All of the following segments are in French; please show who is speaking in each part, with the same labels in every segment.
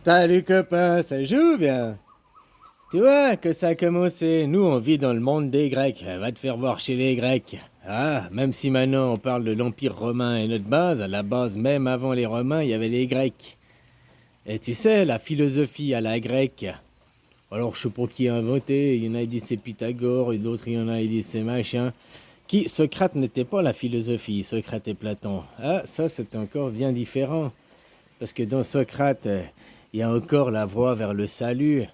Speaker 1: Salut copain, ça joue bien? Tu vois que ça a commencé. Nous, on vit dans le monde des Grecs. Va te faire voir chez les Grecs. Ah, même si maintenant on parle de l'Empire romain et notre base, à la base, même avant les Romains, il y avait les Grecs. Et tu sais, la philosophie à la grecque. Alors, je sais pas qui a inventé. Il y en a qui disent c'est Pythagore, et d'autres, il y en a qui disent c'est machin. Socrate n'était pas la philosophie, Socrate et Platon. Ah, ça, c'est encore bien différent. Parce que dans Socrate, il y a encore la voie vers le salut.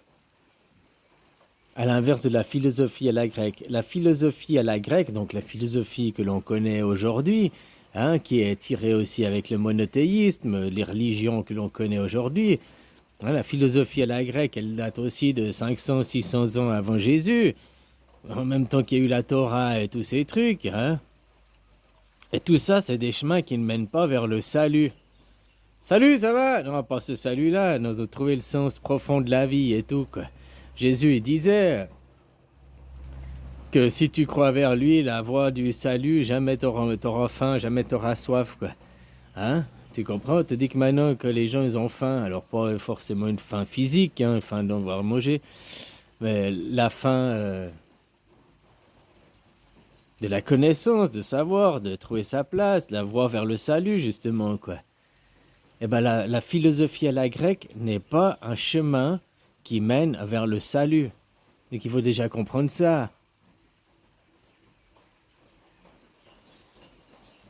Speaker 1: À l'inverse de la philosophie à la grecque. La philosophie à la grecque, donc la philosophie que l'on connaît aujourd'hui, hein, qui est tirée aussi avec le monothéisme, les religions que l'on connaît aujourd'hui, hein, la philosophie à la grecque, elle date aussi de 500, 600 ans avant Jésus, en même temps qu'il y a eu la Torah et tous ces trucs. Hein. Et tout ça, c'est des chemins qui ne mènent pas vers le salut. Salut, ça va? Non, pas ce salut-là, nous avons trouvé le sens profond de la vie et tout, quoi. Jésus, il disait que si tu crois vers lui, la voie du salut, jamais t'auras faim, jamais t'auras soif, quoi. Hein? Tu comprends? On te dit que maintenant que les gens, ils ont faim, alors pas forcément une faim physique, hein, une faim d'en voir manger, mais la faim de la connaissance, de savoir, de trouver sa place, la voie vers le salut, justement, quoi. Eh ben, la philosophie à la grecque n'est pas un chemin qui mène vers le salut. Et qu'il faut déjà comprendre ça.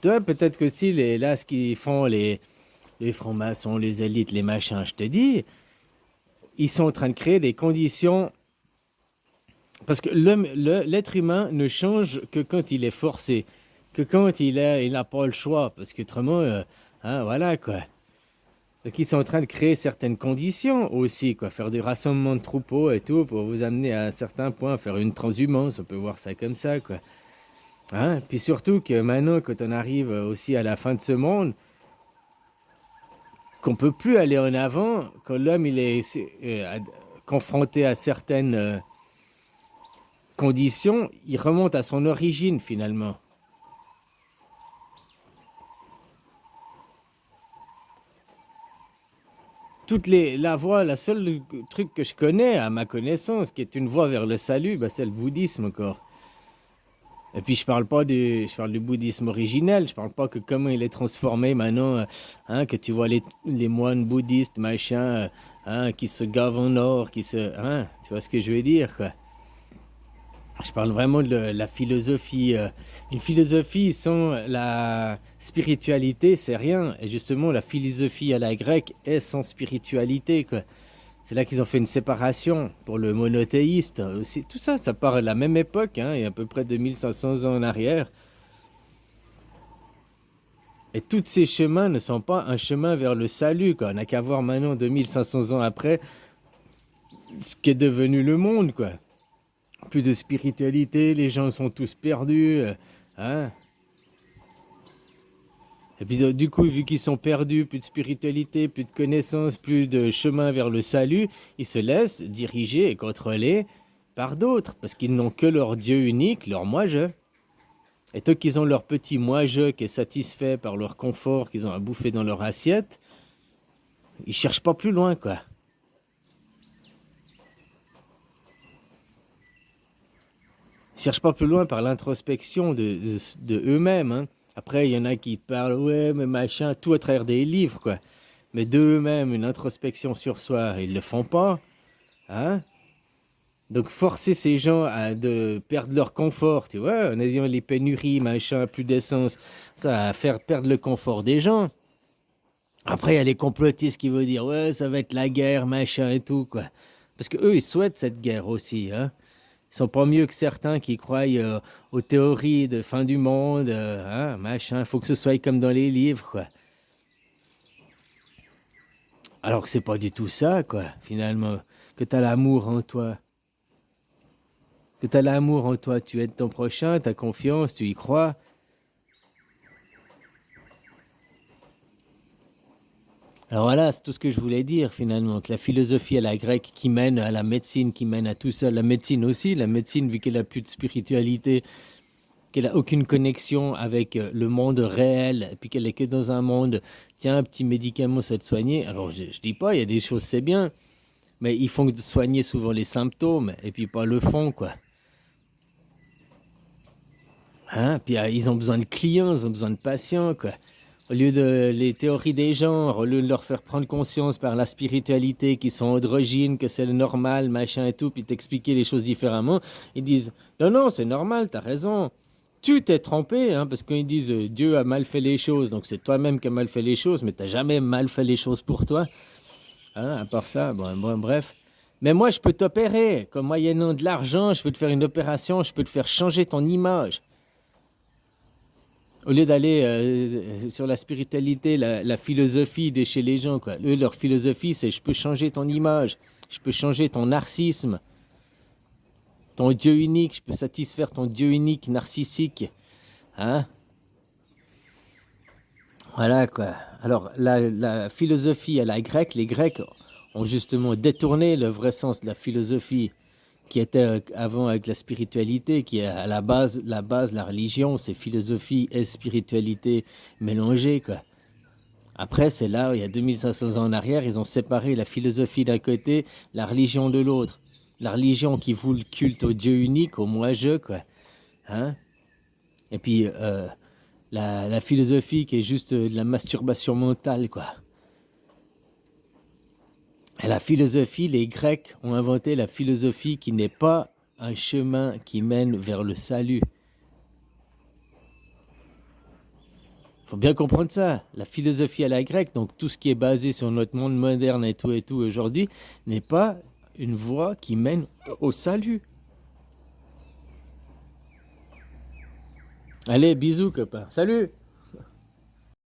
Speaker 1: Toi, peut-être que si là, ce qu'ils font, les francs-maçons, les élites, les machins, je te dis, ils sont en train de créer des conditions. Parce que l'être humain ne change que quand il est forcé, que quand il n'a pas le choix. Parce qu'autrement, hein, voilà quoi. Donc ils sont en train de créer certaines conditions aussi, quoi. Faire des rassemblements de troupeaux et tout pour vous amener à un certain point, faire une transhumance, on peut voir ça comme ça, quoi. Hein? Puis surtout que maintenant, quand on arrive aussi à la fin de ce monde, qu'on peut plus aller en avant, quand l'homme il est confronté à certaines conditions, il remonte à son origine finalement. La voie, la seule truc que je connais à ma connaissance, qui est une voie vers le salut, bah, c'est le bouddhisme encore. Et puis je parle du bouddhisme originel, je parle pas que comment il est transformé maintenant, hein, que tu vois les moines bouddhistes, machin, hein, qui se gavent en or, hein, tu vois ce que je veux dire, quoi. Je parle vraiment de la philosophie. Une philosophie sans la spiritualité, c'est rien. Et justement, la philosophie à la grecque est sans spiritualité, quoi. C'est là qu'ils ont fait une séparation pour le monothéiste aussi. Tout ça, ça part de la même époque, hein, il y a à peu près 2500 ans en arrière. Et tous ces chemins ne sont pas un chemin vers le salut, quoi. On n'a qu'à voir maintenant, 2500 ans après, ce qu'est devenu le monde, quoi. Plus de spiritualité, les gens sont tous perdus, hein. Et puis du coup, vu qu'ils sont perdus, plus de spiritualité, plus de connaissances, plus de chemin vers le salut, ils se laissent diriger et contrôler par d'autres, parce qu'ils n'ont que leur Dieu unique, leur moi-je. Et tant qu'ils ont leur petit moi-je qui est satisfait par leur confort qu'ils ont à bouffer dans leur assiette, ils cherchent pas plus loin, quoi. Ils cherchent pas plus loin par l'introspection de eux-mêmes, hein. Après, il y en a qui parlent, ouais, mais machin, tout à travers des livres, quoi. Mais d'eux-mêmes, une introspection sur soi, ils le font pas, hein. Donc forcer ces gens de perdre leur confort, tu vois, en ayant les pénuries, machin, plus d'essence, ça va faire perdre le confort des gens. Après, il y a les complotistes qui veulent dire, ouais, ça va être la guerre, machin et tout, quoi. Parce que eux, ils souhaitent cette guerre aussi, hein. Ils sont pas mieux que certains qui croient aux théories de fin du monde, hein, machin. Il faut que ce soit comme dans les livres, quoi. Alors que c'est pas du tout ça, quoi, finalement. Que t'as l'amour en toi. Que t'as l'amour en toi. Tu aides ton prochain, t'as confiance, tu y crois. Alors voilà, c'est tout ce que je voulais dire finalement, que la philosophie à la grecque qui mène à la médecine, qui mène à tout ça, la médecine aussi, la médecine vu qu'elle a plus de spiritualité, qu'elle a aucune connexion avec le monde réel, et puis qu'elle est que dans un monde, tiens, un petit médicament, ça te soigner. Alors je dis pas, il y a des choses, c'est bien, mais ils font que soigner souvent les symptômes, et puis pas le fond, quoi. Hein? Puis ils ont besoin de clients, ils ont besoin de patients, quoi. Au lieu de les théories des genres, au lieu de leur faire prendre conscience par la spiritualité qu'ils sont androgynes, que c'est le normal, machin et tout, puis t'expliquer les choses différemment, ils disent non, non, c'est normal, t'as raison. Tu t'es trompé, hein, parce qu'ils disent Dieu a mal fait les choses, donc c'est toi-même qui as mal fait les choses, mais t'as jamais mal fait les choses pour toi. Hein, à part ça, bon, bref. Mais moi, je peux t'opérer, comme moyennant de l'argent, je peux te faire une opération, je peux te faire changer ton image. Au lieu d'aller sur la spiritualité, la philosophie de chez les gens, quoi. Eux, leur philosophie, c'est je peux changer ton image, je peux changer ton narcissisme, ton Dieu unique, je peux satisfaire ton Dieu unique narcissique. Hein? Voilà, quoi. Alors, la philosophie à la grecque, les Grecs ont justement détourné le vrai sens de la philosophie qui était avant avec la spiritualité, qui est à la base, la religion, c'est philosophie et spiritualité mélangées, quoi. Après, c'est là, il y a 2500 ans en arrière, ils ont séparé la philosophie d'un côté, la religion de l'autre. La religion qui voue le culte au Dieu unique, au moi-je, quoi. Hein? Et puis, la philosophie qui est juste de la masturbation mentale, quoi. Et la philosophie, les Grecs ont inventé la philosophie qui n'est pas un chemin qui mène vers le salut. Il faut bien comprendre ça. La philosophie à la grecque, donc tout ce qui est basé sur notre monde moderne et tout aujourd'hui, n'est pas une voie qui mène au salut. Allez, bisous copains. Salut!